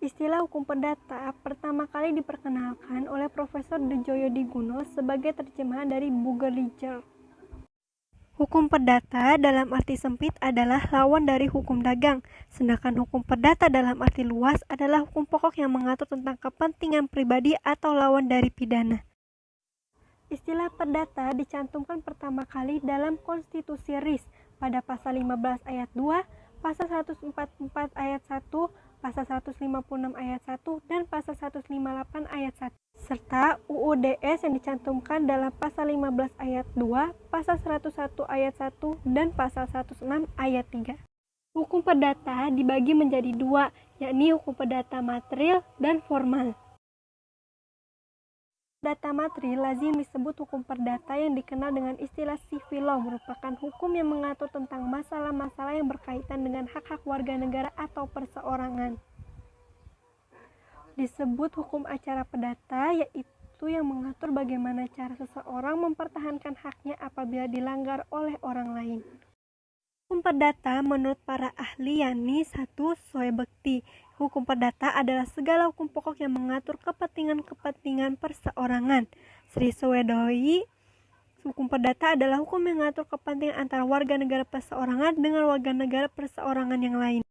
Istilah hukum perdata pertama kali diperkenalkan oleh Profesor Dejoyo Diguno sebagai terjemahan dari Bugerliger. Hukum perdata dalam arti sempit adalah lawan dari hukum dagang, sedangkan hukum perdata dalam arti luas adalah hukum pokok yang mengatur tentang kepentingan pribadi atau lawan dari pidana. Istilah perdata dicantumkan pertama kali dalam Konstitusi RIS pada pasal 15 ayat 2, pasal 144 ayat 1, pasal 156 ayat 1, dan pasal 158 ayat 1, serta UUDS yang dicantumkan dalam pasal 15 ayat 2, pasal 101 ayat 1, dan pasal 106 ayat 3. Hukum perdata dibagi menjadi dua, yakni hukum perdata material dan formal. Perdata material lazim disebut hukum perdata yang dikenal dengan istilah civil law, merupakan hukum yang mengatur tentang masalah-masalah yang berkaitan dengan hak-hak warga negara atau perseorangan. Disebut hukum acara perdata, yaitu yang mengatur bagaimana cara seseorang mempertahankan haknya apabila dilanggar oleh orang lain. Hukum perdata menurut para ahli yakni 1. Soebekti. Hukum perdata adalah segala hukum pokok yang mengatur kepentingan-kepentingan perseorangan. Sri Swedoi. Hukum perdata adalah hukum yang mengatur kepentingan antara warga negara perseorangan dengan warga negara perseorangan yang lain.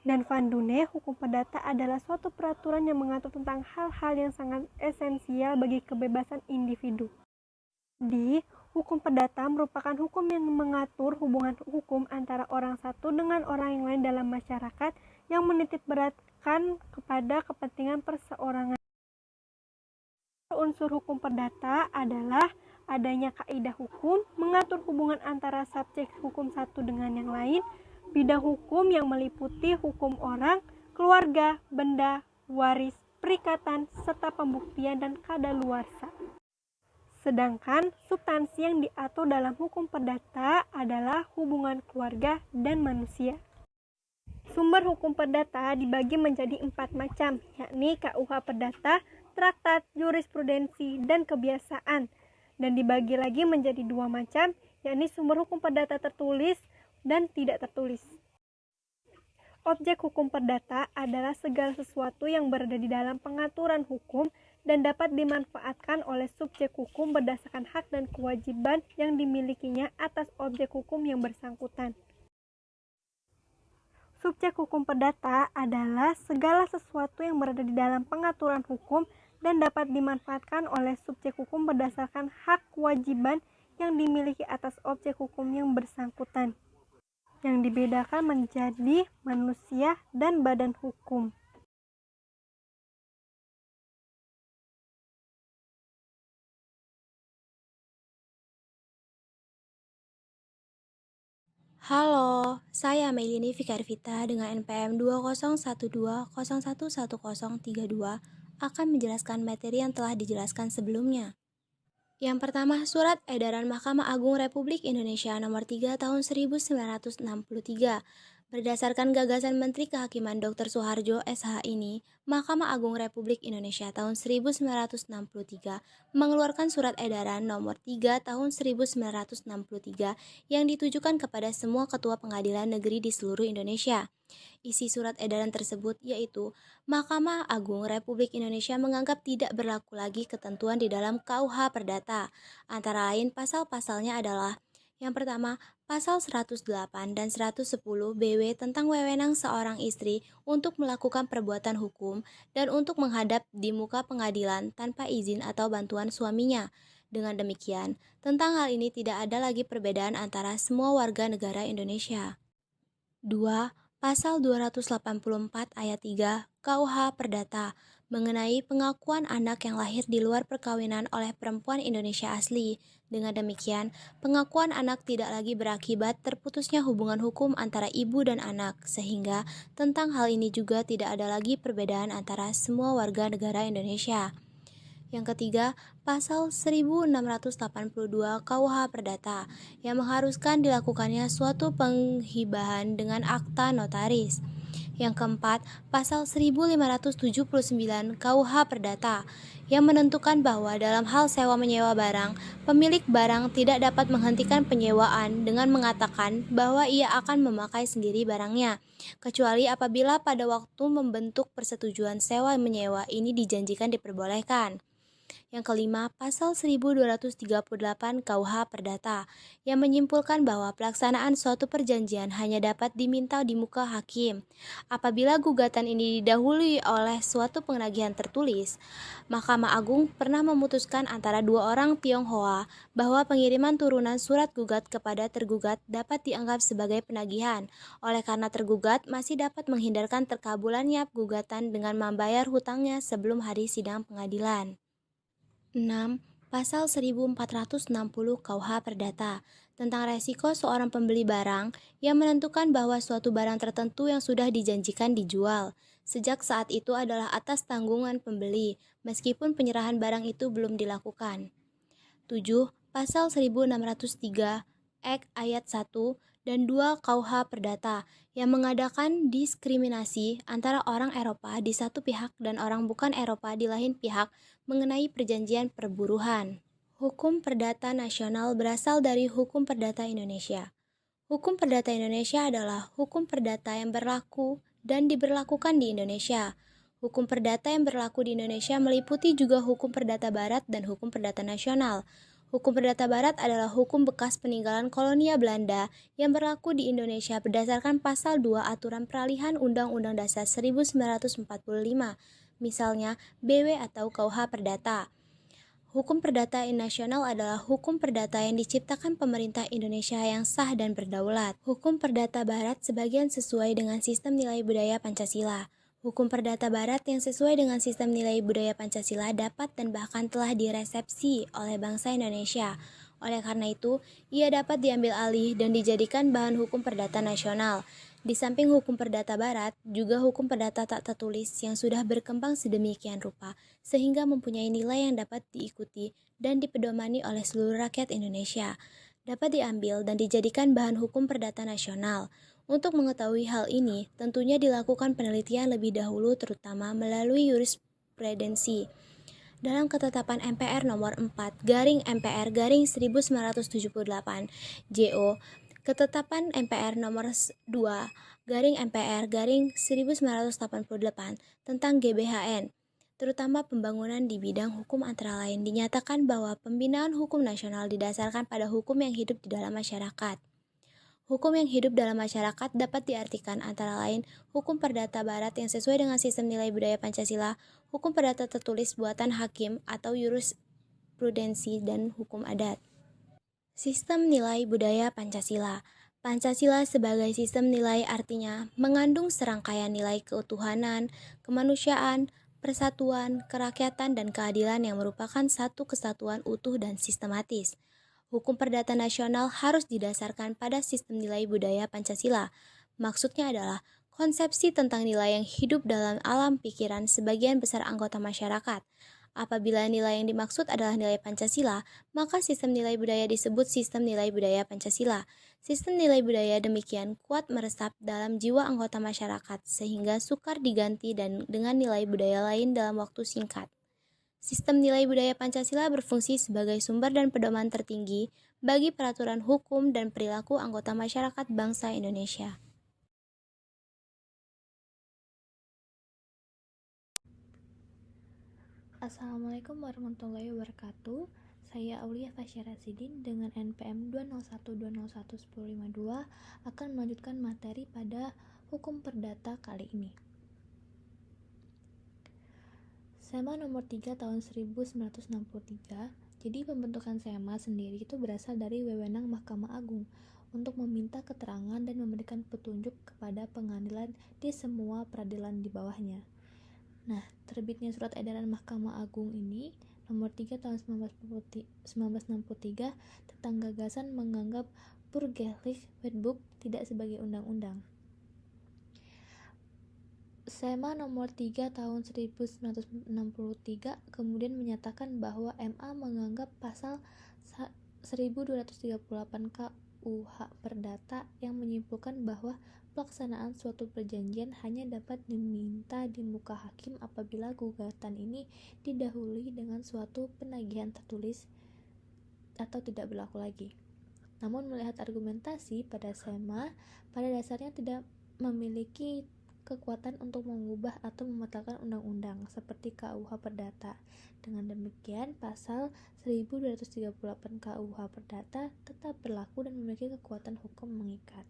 Dan Van Dune, hukum perdata adalah suatu peraturan yang mengatur tentang hal-hal yang sangat esensial bagi kebebasan individu. Hukum perdata merupakan hukum yang mengatur hubungan hukum antara orang satu dengan orang yang lain dalam masyarakat yang menitikberatkan kepada kepentingan perseorangan. Unsur hukum perdata adalah adanya kaidah hukum, mengatur hubungan antara subjek hukum satu dengan yang lain, bidang hukum yang meliputi hukum orang, keluarga, benda, waris, perikatan, serta pembuktian dan kadaluarsa. Sedangkan substansi yang diatur dalam hukum perdata adalah hubungan keluarga dan manusia. Sumber hukum perdata dibagi menjadi 4 macam, yakni KUH Perdata, Traktat, Jurisprudensi, dan Kebiasaan. Dan dibagi lagi menjadi 2 macam, yakni sumber hukum perdata tertulis dan tidak tertulis. Objek hukum perdata adalah segala sesuatu yang berada di dalam pengaturan hukum dan dapat dimanfaatkan oleh subjek hukum berdasarkan hak dan kewajiban yang dimilikinya atas objek hukum yang bersangkutan. Subjek hukum perdata adalah segala sesuatu yang berada di dalam pengaturan hukum dan dapat dimanfaatkan oleh subjek hukum berdasarkan hak kewajiban yang dimiliki atas objek hukum yang bersangkutan, yang dibedakan menjadi manusia dan badan hukum. Halo, saya Melini Fikarvita dengan NPM 201201111032 akan menjelaskan materi yang telah dijelaskan sebelumnya. Yang pertama, Surat Edaran Mahkamah Agung Republik Indonesia Nomor 3 Tahun 1963. Berdasarkan gagasan Menteri Kehakiman Dr. Soeharjo SH ini, Mahkamah Agung Republik Indonesia tahun 1963 mengeluarkan Surat Edaran Nomor 3 Tahun 1963 yang ditujukan kepada semua ketua pengadilan negeri di seluruh Indonesia. Isi surat edaran tersebut yaitu, Mahkamah Agung Republik Indonesia menganggap tidak berlaku lagi ketentuan di dalam KUH Perdata. Antara lain pasal-pasalnya adalah: yang pertama, pasal 108 dan 110 BW tentang wewenang seorang istri untuk melakukan perbuatan hukum dan untuk menghadap di muka pengadilan tanpa izin atau bantuan suaminya. Dengan demikian, tentang hal ini tidak ada lagi perbedaan antara semua warga negara Indonesia. 2. Pasal 284 ayat 3 KUH Perdata mengenai pengakuan anak yang lahir di luar perkawinan oleh perempuan Indonesia asli. Dengan demikian, pengakuan anak tidak lagi berakibat terputusnya hubungan hukum antara ibu dan anak, sehingga tentang hal ini juga tidak ada lagi perbedaan antara semua warga negara Indonesia. Yang ketiga, pasal 1682 KUH Perdata yang mengharuskan dilakukannya suatu penghibahan dengan akta notaris. Yang keempat, pasal 1579 KUH Perdata yang menentukan bahwa dalam hal sewa-menyewa barang, pemilik barang tidak dapat menghentikan penyewaan dengan mengatakan bahwa ia akan memakai sendiri barangnya, kecuali apabila pada waktu membentuk persetujuan sewa-menyewa ini dijanjikan diperbolehkan. Yang kelima, pasal 1238 KUH Perdata yang menyimpulkan bahwa pelaksanaan suatu perjanjian hanya dapat diminta di muka hakim. Apabila gugatan ini didahului oleh suatu penagihan tertulis, Mahkamah Agung pernah memutuskan antara dua orang Tionghoa bahwa pengiriman turunan surat gugat kepada tergugat dapat dianggap sebagai penagihan, oleh karena tergugat masih dapat menghindarkan terkabulannya gugatan dengan membayar hutangnya sebelum hari sidang pengadilan. 6. Pasal 1460 KUH Perdata tentang resiko seorang pembeli barang yang menentukan bahwa suatu barang tertentu yang sudah dijanjikan dijual, sejak saat itu adalah atas tanggungan pembeli, meskipun penyerahan barang itu belum dilakukan. 7. Pasal 1603 ayat 1 dan 2 KUH Perdata yang mengadakan diskriminasi antara orang Eropa di satu pihak dan orang bukan Eropa di lain pihak mengenai perjanjian perburuhan. Hukum Perdata Nasional berasal dari Hukum Perdata Indonesia. Hukum Perdata Indonesia adalah hukum perdata yang berlaku dan diberlakukan di Indonesia. Hukum perdata yang berlaku di Indonesia meliputi juga hukum perdata barat dan hukum perdata nasional. Hukum perdata barat adalah hukum bekas peninggalan kolonial Belanda yang berlaku di Indonesia berdasarkan pasal 2 Aturan Peralihan Undang-Undang Dasar 1945, misalnya BW atau KUH Perdata. Hukum perdata nasional adalah hukum perdata yang diciptakan pemerintah Indonesia yang sah dan berdaulat. Hukum perdata barat sebagian sesuai dengan sistem nilai budaya Pancasila. Hukum perdata barat yang sesuai dengan sistem nilai budaya Pancasila dapat dan bahkan telah diresepsi oleh bangsa Indonesia. Oleh karena itu, ia dapat diambil alih dan dijadikan bahan hukum perdata nasional. Di samping hukum perdata barat, juga hukum perdata tak tertulis yang sudah berkembang sedemikian rupa, sehingga mempunyai nilai yang dapat diikuti dan dipedomani oleh seluruh rakyat Indonesia, dapat diambil dan dijadikan bahan hukum perdata nasional. Untuk mengetahui hal ini, tentunya dilakukan penelitian lebih dahulu terutama melalui jurisprudensi. Dalam ketetapan MPR nomor 4 MPR 1978 JO, ketetapan MPR nomor 2 MPR 1988 tentang GBHN, terutama pembangunan di bidang hukum antara lain dinyatakan bahwa pembinaan hukum nasional didasarkan pada hukum yang hidup di dalam masyarakat. Hukum yang hidup dalam masyarakat dapat diartikan antara lain hukum perdata barat yang sesuai dengan sistem nilai budaya Pancasila, hukum perdata tertulis buatan hakim atau jurisprudensi, dan hukum adat. Sistem nilai budaya Pancasila. Pancasila sebagai sistem nilai artinya mengandung serangkaian nilai keutuhanan, kemanusiaan, persatuan, kerakyatan, dan keadilan yang merupakan satu kesatuan utuh dan sistematis. Hukum perdata nasional harus didasarkan pada sistem nilai budaya Pancasila. Maksudnya adalah konsepsi tentang nilai yang hidup dalam alam pikiran sebagian besar anggota masyarakat. Apabila nilai yang dimaksud adalah nilai Pancasila, maka sistem nilai budaya disebut sistem nilai budaya Pancasila. Sistem nilai budaya demikian kuat meresap dalam jiwa anggota masyarakat sehingga sukar diganti dan dengan nilai budaya lain dalam waktu singkat. Sistem nilai budaya Pancasila berfungsi sebagai sumber dan pedoman tertinggi bagi peraturan hukum dan perilaku anggota masyarakat bangsa Indonesia. Assalamualaikum warahmatullahi wabarakatuh. Saya Aulia Fasyara Sidin dengan NPM 20120111052 akan melanjutkan materi pada hukum perdata kali ini. SEMA nomor 3 tahun 1963. Jadi pembentukan SEMA sendiri itu berasal dari wewenang Mahkamah Agung untuk meminta keterangan dan memberikan petunjuk kepada pengadilan di semua peradilan di bawahnya. Nah, terbitnya surat edaran Mahkamah Agung ini nomor 3 tahun 1963 tentang gagasan menganggap Burgerlich Wetboek tidak sebagai undang-undang. SEMA nomor 3 tahun 1963 kemudian menyatakan bahwa MA menganggap pasal 1238 KUH Perdata yang menyimpulkan bahwa pelaksanaan suatu perjanjian hanya dapat diminta di muka hakim apabila gugatan ini didahului dengan suatu penagihan tertulis atau tidak berlaku lagi. Namun melihat argumentasi pada SEMA, pada dasarnya tidak memiliki kekuatan untuk mengubah atau membatalkan undang-undang seperti KUH Perdata. Dengan demikian, pasal 1238 KUH Perdata tetap berlaku dan memiliki kekuatan hukum mengikat.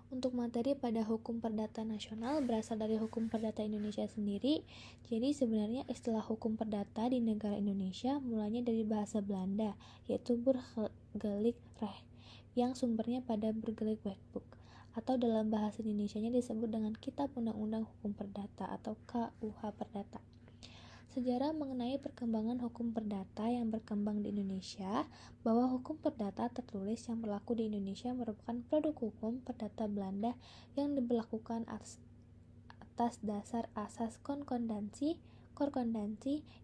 Untuk materi pada hukum perdata nasional berasal dari hukum perdata Indonesia sendiri. Jadi sebenarnya istilah hukum perdata di negara Indonesia mulanya dari bahasa Belanda, yaitu Burgerlijk Recht, yang sumbernya pada Burgerlijk Wetboek, atau dalam bahasa Indonesianya disebut dengan Kitab Undang-Undang Hukum Perdata atau KUH Perdata. Sejarah mengenai perkembangan hukum perdata yang berkembang di Indonesia, bahwa hukum perdata tertulis yang berlaku di Indonesia merupakan produk hukum perdata Belanda yang diberlakukan atas dasar asas konkordansi,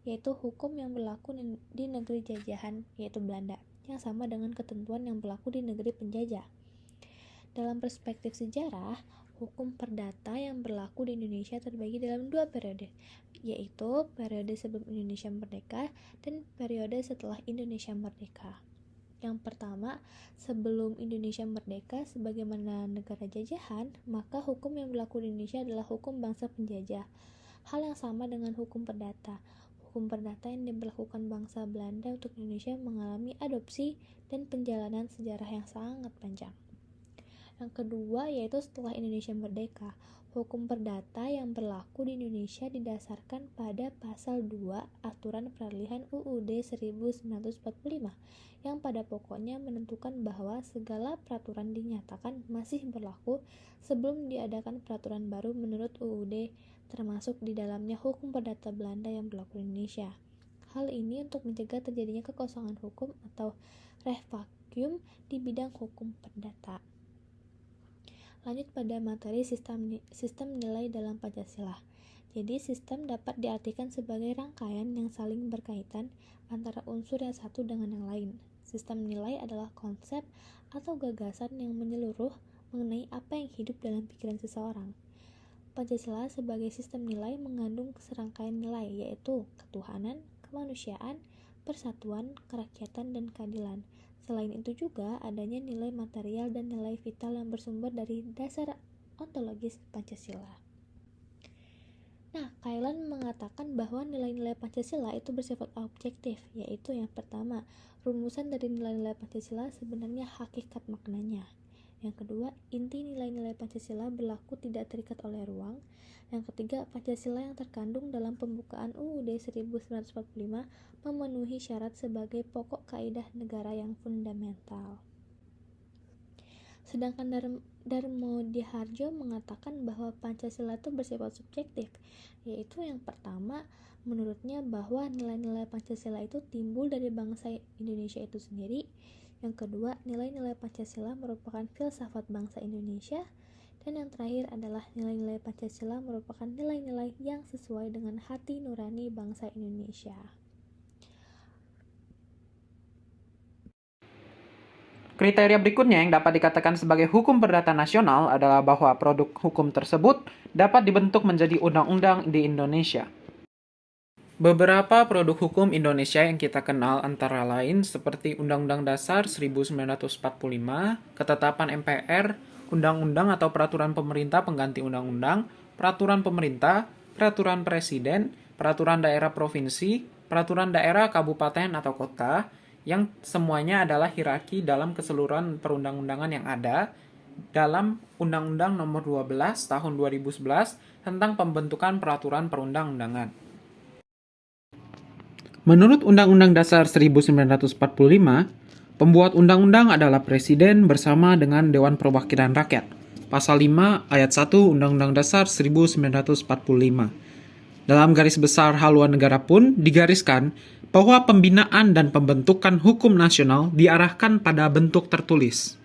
yaitu hukum yang berlaku di negeri jajahan, yaitu Belanda, yang sama dengan ketentuan yang berlaku di negeri penjajah. Dalam perspektif sejarah, hukum perdata yang berlaku di Indonesia terbagi dalam dua periode, yaitu periode sebelum Indonesia merdeka dan periode setelah Indonesia merdeka. Yang pertama, sebelum Indonesia merdeka sebagaimana negara jajahan, maka hukum yang berlaku di Indonesia adalah hukum bangsa penjajah. Hal yang sama dengan hukum perdata. Hukum perdata yang diberlakukan bangsa Belanda untuk Indonesia mengalami adopsi dan penjalanan sejarah yang sangat panjang. Yang kedua, yaitu setelah Indonesia merdeka, hukum perdata yang berlaku di Indonesia didasarkan pada pasal 2 Aturan Peralihan UUD 1945 yang pada pokoknya menentukan bahwa segala peraturan dinyatakan masih berlaku sebelum diadakan peraturan baru menurut UUD, termasuk di dalamnya hukum perdata Belanda yang berlaku di Indonesia. Hal ini untuk mencegah terjadinya kekosongan hukum atau reh vacuum di bidang hukum perdata. Lanjut pada materi sistem nilai dalam Pancasila. Jadi sistem dapat diartikan sebagai rangkaian yang saling berkaitan antara unsur yang satu dengan yang lain. Sistem nilai adalah konsep atau gagasan yang menyeluruh mengenai apa yang hidup dalam pikiran seseorang. Pancasila sebagai sistem nilai mengandung serangkaian nilai, yaitu ketuhanan, kemanusiaan, persatuan, kerakyatan, dan keadilan. Selain itu juga adanya nilai material dan nilai vital yang bersumber dari dasar ontologis Pancasila. Nah, Kailan mengatakan bahwa nilai-nilai Pancasila itu bersifat objektif, yaitu yang pertama, rumusan dari nilai-nilai Pancasila sebenarnya hakikat maknanya. Yang kedua, inti nilai-nilai Pancasila berlaku tidak terikat oleh ruang. Yang ketiga, Pancasila yang terkandung dalam pembukaan UUD 1945 memenuhi syarat sebagai pokok kaidah negara yang fundamental. Sedangkan Darmo Diharjo mengatakan bahwa Pancasila itu bersifat subjektif, yaitu yang pertama, menurutnya bahwa nilai-nilai Pancasila itu timbul dari bangsa Indonesia itu sendiri. Yang kedua, nilai-nilai Pancasila merupakan filsafat bangsa Indonesia. Dan yang terakhir adalah nilai-nilai Pancasila merupakan nilai-nilai yang sesuai dengan hati nurani bangsa Indonesia. Kriteria berikutnya yang dapat dikatakan sebagai hukum perdata nasional adalah bahwa produk hukum tersebut dapat dibentuk menjadi undang-undang di Indonesia. Beberapa produk hukum Indonesia yang kita kenal antara lain seperti Undang-Undang Dasar 1945, Ketetapan MPR, Undang-Undang atau Peraturan Pemerintah Pengganti Undang-Undang, Peraturan Pemerintah, Peraturan Presiden, Peraturan Daerah Provinsi, Peraturan Daerah Kabupaten atau Kota, yang semuanya adalah hierarki dalam keseluruhan perundang-undangan yang ada dalam Undang-Undang Nomor 12 Tahun 2011 tentang pembentukan peraturan perundang-undangan. Menurut Undang-Undang Dasar 1945, pembuat undang-undang adalah Presiden bersama dengan Dewan Perwakilan Rakyat. Pasal 5 ayat 1 Undang-Undang Dasar 1945. Dalam garis besar haluan negara pun digariskan bahwa pembinaan dan pembentukan hukum nasional diarahkan pada bentuk tertulis.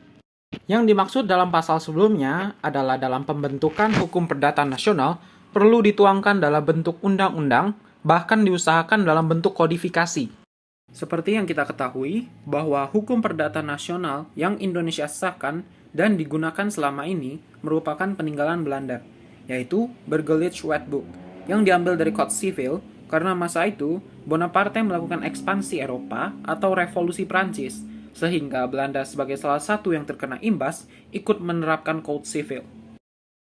Yang dimaksud dalam pasal sebelumnya adalah dalam pembentukan hukum perdata nasional perlu dituangkan dalam bentuk undang-undang, bahkan diusahakan dalam bentuk kodifikasi. Seperti yang kita ketahui, bahwa hukum perdata nasional yang Indonesia sahkan dan digunakan selama ini merupakan peninggalan Belanda, yaitu Burgerlijk Wetboek, yang diambil dari Code Civil karena masa itu Bonaparte melakukan ekspansi Eropa atau revolusi Prancis, sehingga Belanda sebagai salah satu yang terkena imbas ikut menerapkan Code Civil.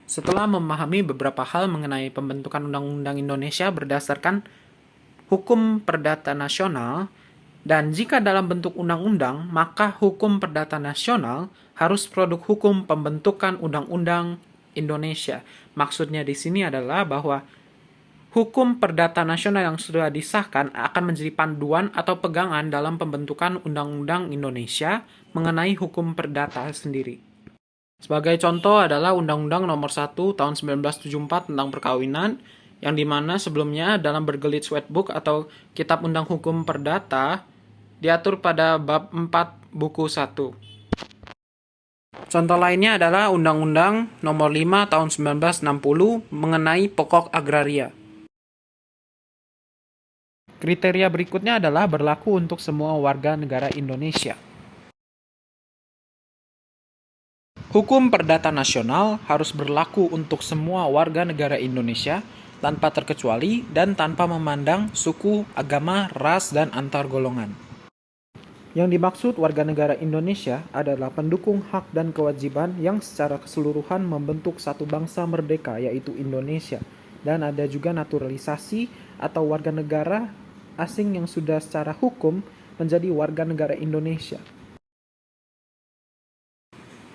Setelah memahami beberapa hal mengenai pembentukan Undang-Undang Indonesia berdasarkan hukum perdata nasional, dan jika dalam bentuk undang-undang, maka hukum perdata nasional harus produk hukum pembentukan undang-undang Indonesia. Maksudnya di sini adalah bahwa hukum perdata nasional yang sudah disahkan akan menjadi panduan atau pegangan dalam pembentukan undang-undang Indonesia mengenai hukum perdata sendiri. Sebagai contoh adalah Undang-Undang Nomor 1 Tahun 1974 tentang perkawinan, yang dimana sebelumnya dalam Burgerlijk Wetboek atau Kitab Undang Hukum Perdata diatur pada bab 4 buku 1. Contoh lainnya adalah Undang-Undang Nomor 5 Tahun 1960 mengenai pokok agraria. Kriteria berikutnya adalah berlaku untuk semua warga negara Indonesia. Hukum perdata nasional harus berlaku untuk semua warga negara Indonesia tanpa terkecuali dan tanpa memandang suku, agama, ras, dan antar golongan. Yang dimaksud warga negara Indonesia adalah pendukung hak dan kewajiban yang secara keseluruhan membentuk satu bangsa merdeka, yaitu Indonesia. Dan ada juga naturalisasi atau warga negara asing yang sudah secara hukum menjadi warga negara Indonesia.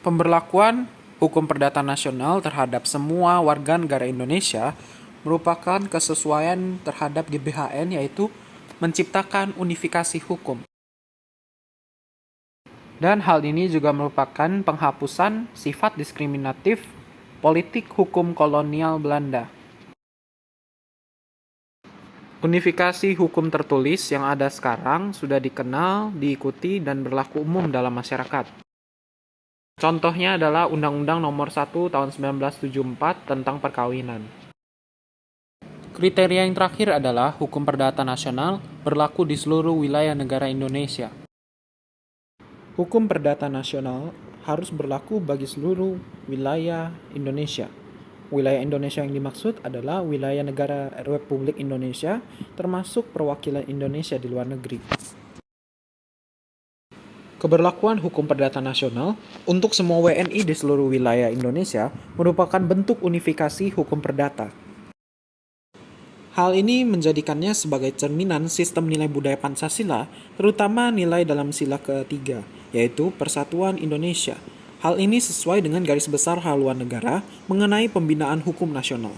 Pemberlakuan hukum perdata nasional terhadap semua warga negara Indonesia merupakan kesesuaian terhadap GBHN, yaitu menciptakan unifikasi hukum. Dan hal ini juga merupakan penghapusan sifat diskriminatif politik hukum kolonial Belanda. Unifikasi hukum tertulis yang ada sekarang sudah dikenal, diikuti, dan berlaku umum dalam masyarakat. Contohnya adalah Undang-Undang Nomor 1 Tahun 1974 tentang perkawinan. Kriteria yang terakhir adalah hukum perdata nasional berlaku di seluruh wilayah negara Indonesia. Hukum perdata nasional harus berlaku bagi seluruh wilayah Indonesia. Wilayah Indonesia yang dimaksud adalah wilayah negara Republik Indonesia, termasuk perwakilan Indonesia di luar negeri. Keberlakuan hukum perdata nasional untuk semua WNI di seluruh wilayah Indonesia merupakan bentuk unifikasi hukum perdata. Hal ini menjadikannya sebagai cerminan sistem nilai budaya Pancasila, terutama nilai dalam sila ketiga, yaitu Persatuan Indonesia. Hal ini sesuai dengan garis besar haluan negara mengenai pembinaan hukum nasional.